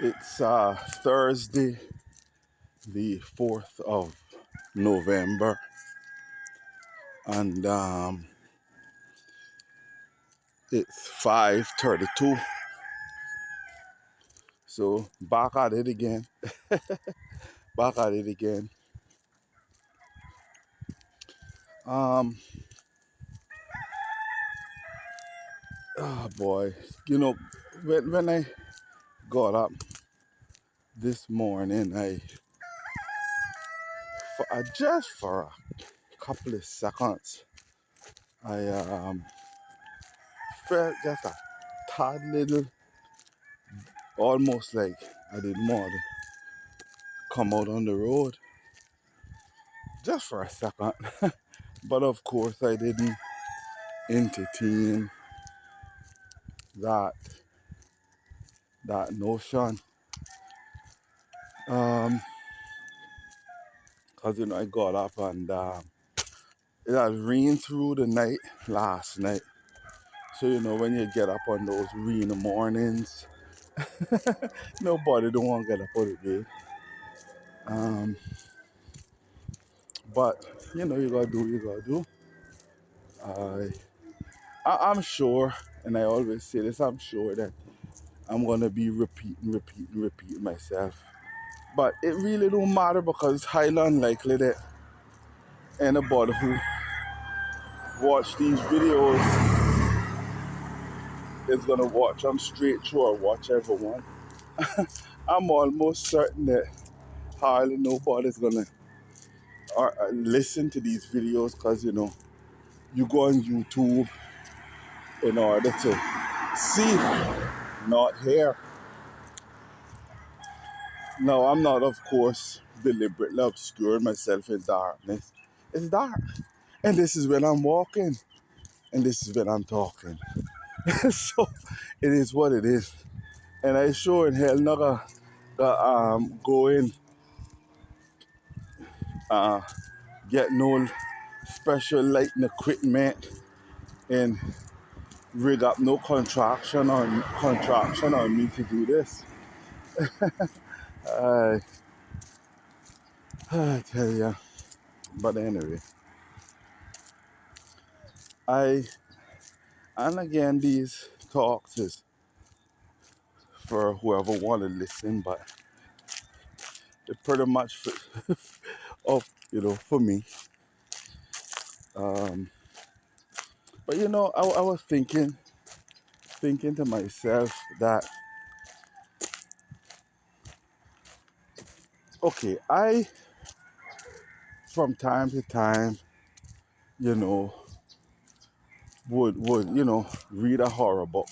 It's Thursday, the 4th of November, and it's 5:32. So back at it again. Back at it again. Um, oh boy, you know, when I got up this morning, I just for a couple of seconds, I felt just a tad little, almost like I didn't want to come out on the road, just for a second. But of course, I didn't entertain that that notion. Cause I got up and it had rained through the night last night. So when you get up on those rainy mornings, nobody don't want to get up out of bed. Um, but you gotta do what you gotta do. I I'm sure, and I always say this, I'm sure that I'm gonna be repeating myself. But it really don't matter because it's highly unlikely that anybody who watch these videos is gonna watch them straight through or watch everyone. I'm almost certain that hardly nobody's gonna listen to these videos because you go on YouTube in order to see, not hear. No, I'm not, of course, deliberately obscuring myself in darkness. It's dark, and this is when I'm walking, and this is when I'm talking. So it is what it is. And I sure in hell not go in uh, get no special lighting equipment and rig up no contraction on me to do this. I, I tell ya. But anyway, I and again these talks is for whoever want to listen, but it pretty much of for me. Um, but I was thinking to myself that okay, I from time to time, you know, would read a horror book.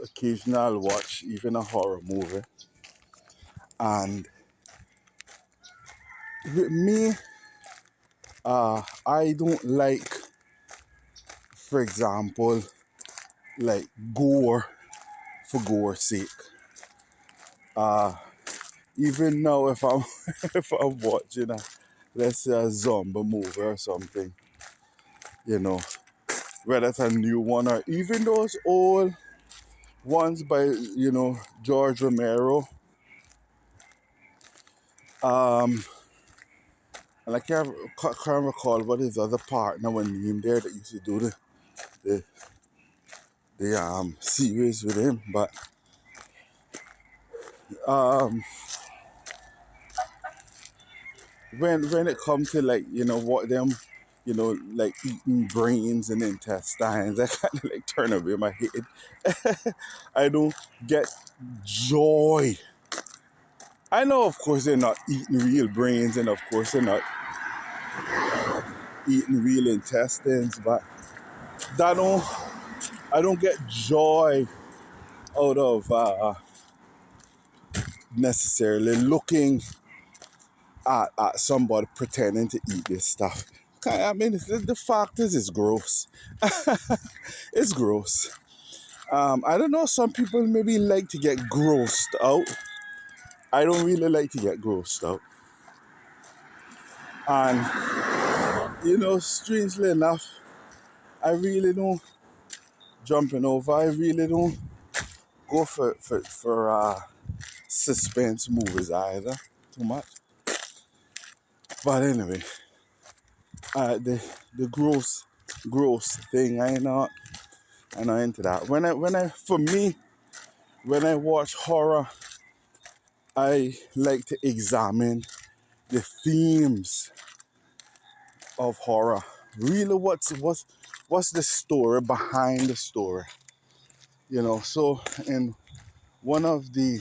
Occasionally I'll watch even a horror movie. And with me, I don't like, for example, like gore for gore's sake. Even now, if I'm if I'm watching let's say a zombie movie or something, you know, whether it's a new one or even those old ones by George Romero. And I can't recall what his other partner was named there that used to do the series with him. But um, when it comes to like what them like eating brains and intestines, I kind of like turn away my head. I don't get joy. I know, of course, they're not eating real brains, and of course, they're not eating real intestines, but that don't I don't get joy out of necessarily looking at somebody pretending to eat this stuff. I mean, the fact is, it's gross. It's gross. I don't know. Some people maybe like to get grossed out. I don't really like to get grossed out. And strangely enough, I really don't jumping over. I really don't go for suspense movies either too much. But anyway, the gross thing, I not into that. For me, when I watch horror, I like to examine the themes of horror. Really, what's the story behind the story? So in one of the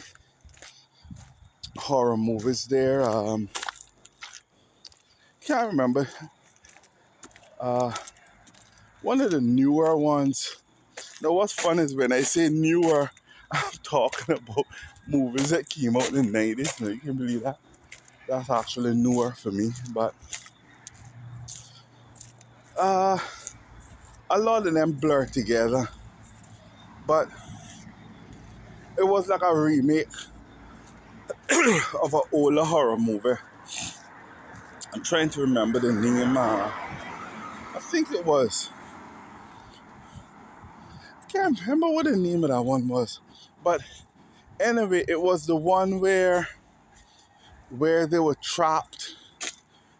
horror movies there, can't remember, one of the newer ones. Now, what's fun is when I say newer, I'm talking about movies that came out in the 90s. Now, you can believe that. That's actually newer for me. But a lot of them blur together. But it was like a remake of an older horror movie. I'm trying to remember the name. I think it was. I can't remember what the name of that one was. But anyway, it was the one where they were trapped.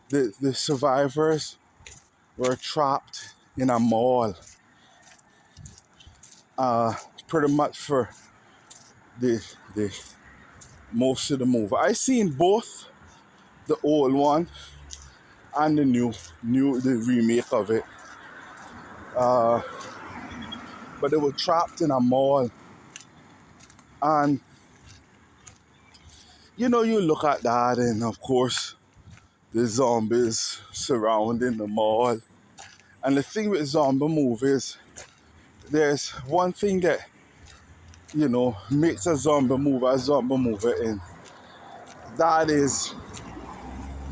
The survivors were trapped in a mall. Pretty much for the most of the movie. I seen both the old one and the the remake of it. But they were trapped in a mall. And you look at that, and of course the zombies surrounding the mall. And the thing with zombie movies, there's one thing that makes a zombie movie, and that is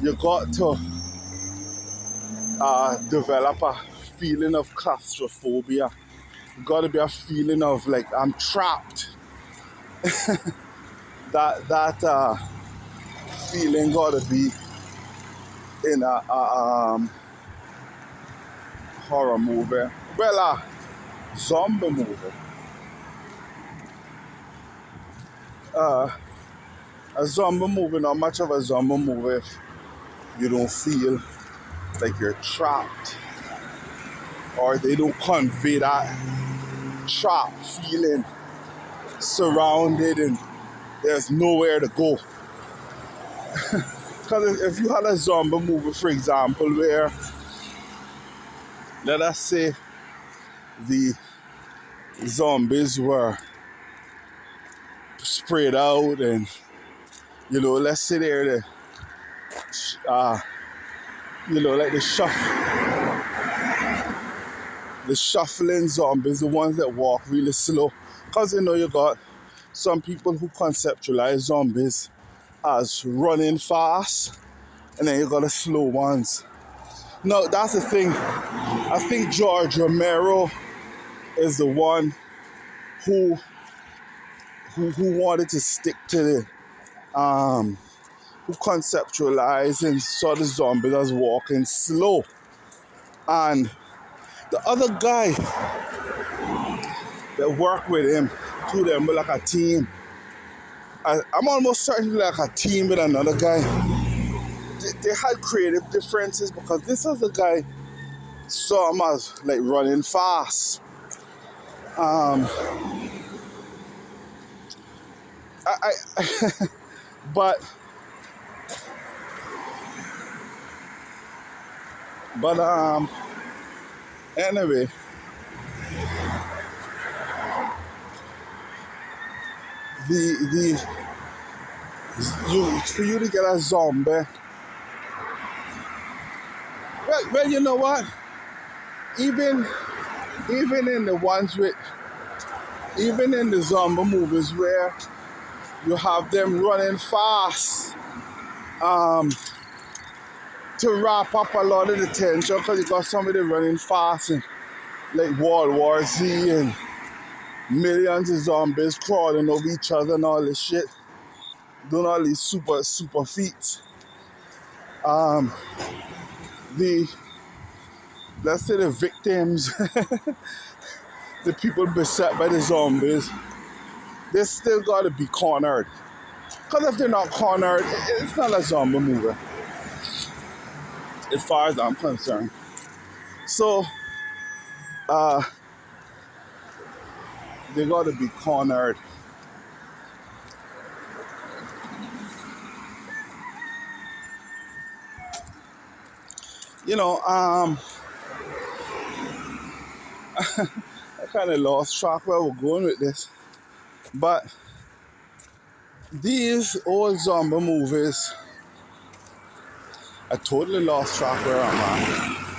you got to develop a feeling of claustrophobia. You got to be a feeling of like I'm trapped. that feeling got to be in a horror movie. Well, a zombie movie. A zombie movie, not much of a zombie movie if you don't feel like you're trapped, or they don't convey that trapped feeling, surrounded and there's nowhere to go. Because if you had a zombie movie, for example, where, let us say, the zombies were spread out, and let's say they're like the shuffling zombies, the ones that walk really slow. Because you got some people who conceptualize zombies as running fast, and then you got the slow ones. No, that's the thing. I think George Romero is the one who wanted to stick to the who conceptualized and saw the zombies as walking slow. And the other guy that worked with him, two of them were like a team. I'm almost certain like a team with another guy. They had creative differences, because this other guy saw him as like running fast. But anyway, for you to get a zombie, well, you know what? Even in the ones even in the zombie movies where you have them running fast, to wrap up a lot of the tension, because you got somebody running fast and like World War Z and millions of zombies crawling over each other and all this shit, doing all these super feats. Let's say the victims, the people beset by the zombies, They still gotta be cornered. Because if they're not cornered, it's not a zombie movie, as far as I'm concerned. So, uh, they gotta be cornered. You know, I kind of lost track where we're going with this. But these old zombie movies, I totally lost track where I'm at.